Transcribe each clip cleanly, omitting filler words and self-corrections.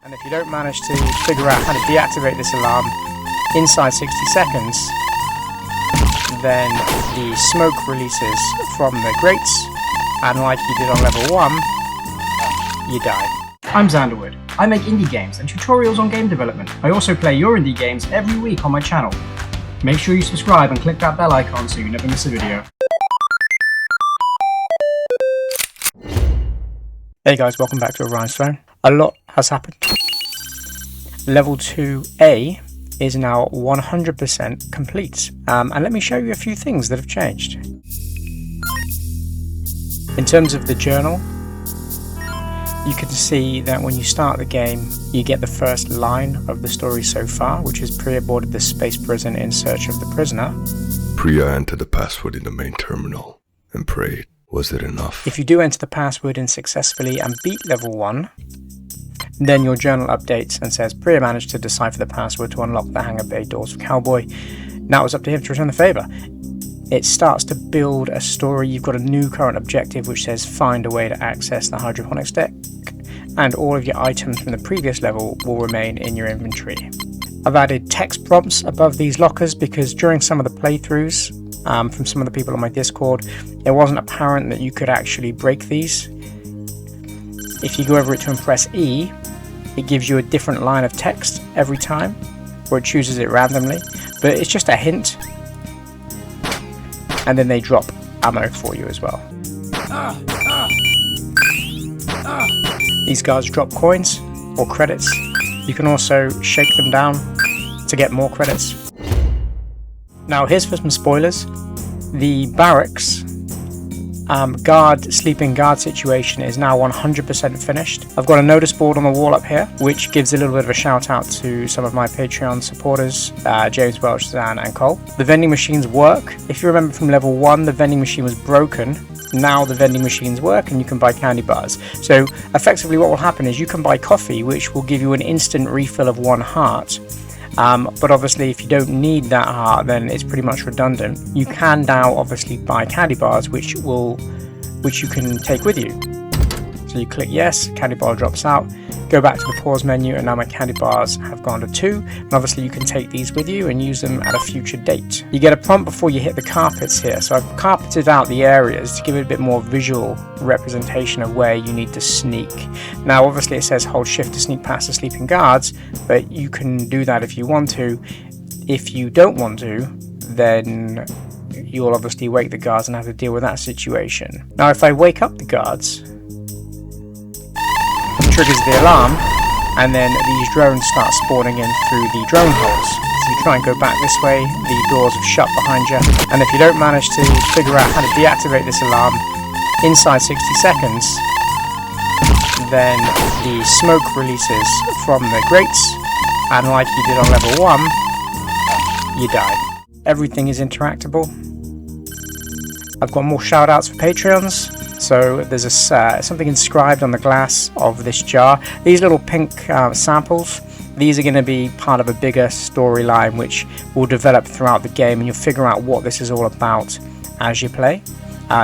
And if you don't manage to figure out how to deactivate this alarm inside 60 seconds, then the smoke releases from the grates, and like you did on level 1, you die. I'm Xanderwood. I make indie games and tutorials on game development. I also play your indie games every week on my channel. Make sure you subscribe and click that bell icon so you never miss a video. Hey guys, welcome back to Orion's Throne. A lot has happened. Level 2A is now 100% complete. And let me show you a few things that have changed. In terms of the journal, you can see that when you start the game, you get the first line of the story so far, which is Priya boarded the space prison in search of the prisoner. Priya entered the password in the main terminal and prayed. Was it enough? If you do enter the password in successfully and beat level 1, then your journal updates and says Priya managed to decipher the password to unlock the hangar bay doors for Cowboy. Now it's up to him to return the favour. It starts to build a story. You've got a new current objective which says find a way to access the hydroponics deck, and all of your items from the previous level will remain in your inventory. I've added text prompts above these lockers because during some of the playthroughs from some of the people on my Discord, it wasn't apparent that you could actually break these. If you go over it to and press E, it gives you a different line of text every time, or it chooses it randomly, but it's just a hint. And then they drop ammo for you as well. These guards drop coins or credits. You can also shake them down to get more credits. Now here's for some spoilers. The barracks sleeping guard situation is now 100% finished. I've got a notice board on the wall up here, which gives a little bit of a shout out to some of my Patreon supporters, James Welch, Zan and Cole. The vending machines work. If you remember from level 1, the vending machine was broken. Now the vending machines work and you can buy candy bars. So effectively what will happen is you can buy coffee, which will give you an instant refill of 1 heart. But obviously if you don't need that heart, then it's pretty much redundant. You can now obviously buy candy bars which you can take with you. So you click yes, candy bar drops out, go back to the pause menu, and now my candy bars have gone to 2, and obviously you can take these with you and use them at a future date. You get a prompt before you hit the carpets here, so I've carpeted out the areas to give it a bit more visual representation of where you need to sneak. Now obviously it says hold shift to sneak past the sleeping guards, but you can do that if you want to. If you don't want to, then you'll obviously wake the guards and have to deal with that situation. Now if I wake up the guards, triggers the alarm, and then these drones start spawning in through the drone holes. So you try and go back this way, the doors have shut behind you, and if you don't manage to figure out how to deactivate this alarm inside 60 seconds, then the smoke releases from the grates, and like you did on level 1, you die. Everything is interactable. I've got more shout outs for Patreons. So there's something inscribed on the glass of this jar. These little pink samples, these are going to be part of a bigger storyline which will develop throughout the game, and you'll figure out what this is all about as you play.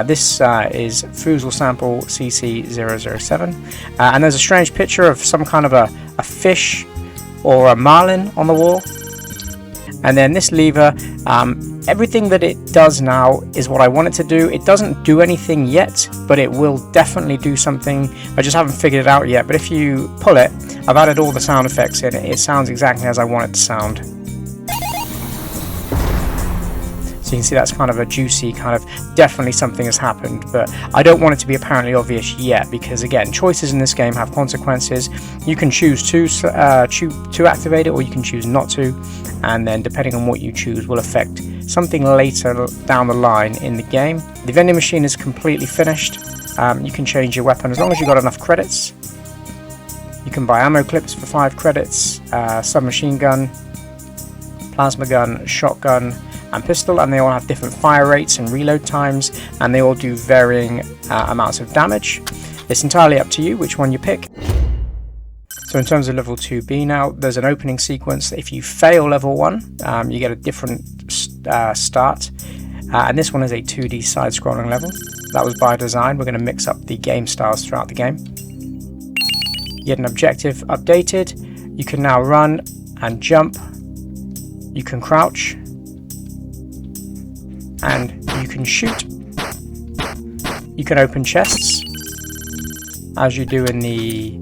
This is Foozle sample CC007, and there's a strange picture of some kind of a fish or a marlin on the wall. And then this lever, everything that it does now is what I want it to do. It doesn't do anything yet, but it will definitely do something. I just haven't figured it out yet, but if you pull it, I've added all the sound effects in it. It sounds exactly as I want it to sound. So you can see that's kind of a juicy kind of, definitely something has happened, but I don't want it to be apparently obvious yet, because again, choices in this game have consequences. You can choose to activate it, or you can choose not to, and then depending on what you choose will affect something later down the line in the game. The vending machine is completely finished. You can change your weapon as long as you've got enough credits. You can buy ammo clips for 5 credits, submachine gun, plasma gun, shotgun, and pistol, and they all have different fire rates and reload times, and they all do varying amounts of damage. It's entirely up to you which one you pick. So in terms of level 2B now, there's an opening sequence. If you fail level 1, you get a different start, and this one is a 2D side-scrolling level. That was by design. We're going to mix up the game styles throughout the game. You get an objective updated. You can now run and jump. You can crouch. And you can shoot. You can open chests, as you do in the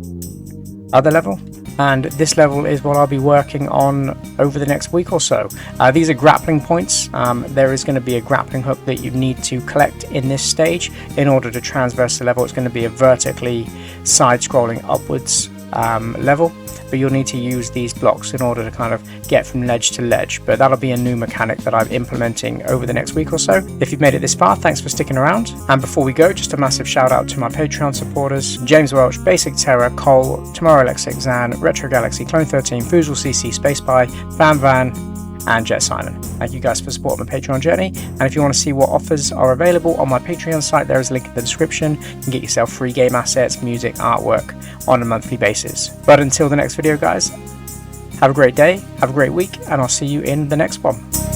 other level. And this level is what I'll be working on over the next week or so. These are grappling points. There is going to be a grappling hook that you need to collect in this stage in order to transverse the level. It's going to be a vertically side-scrolling upwards level, but you'll need to use these blocks in order to kind of get from ledge to ledge. But that'll be a new mechanic that I'm implementing over the next week or so. If you've made it this far, thanks for sticking around. And before we go, just a massive shout out to my Patreon supporters: James Welch, Basic Terror, Cole, Tomorrow Lexic, Zan, Retro Galaxy, Clone 13, Foozle CC, Spaceby, Van Van, and Jet Simon. Thank you guys for supporting my Patreon journey. And if you want to see what offers are available on my Patreon site, there is a link in the description. You can get yourself free game assets, music, artwork on a monthly basis. But until the next video, guys, have a great day, have a great week, and I'll see you in the next one.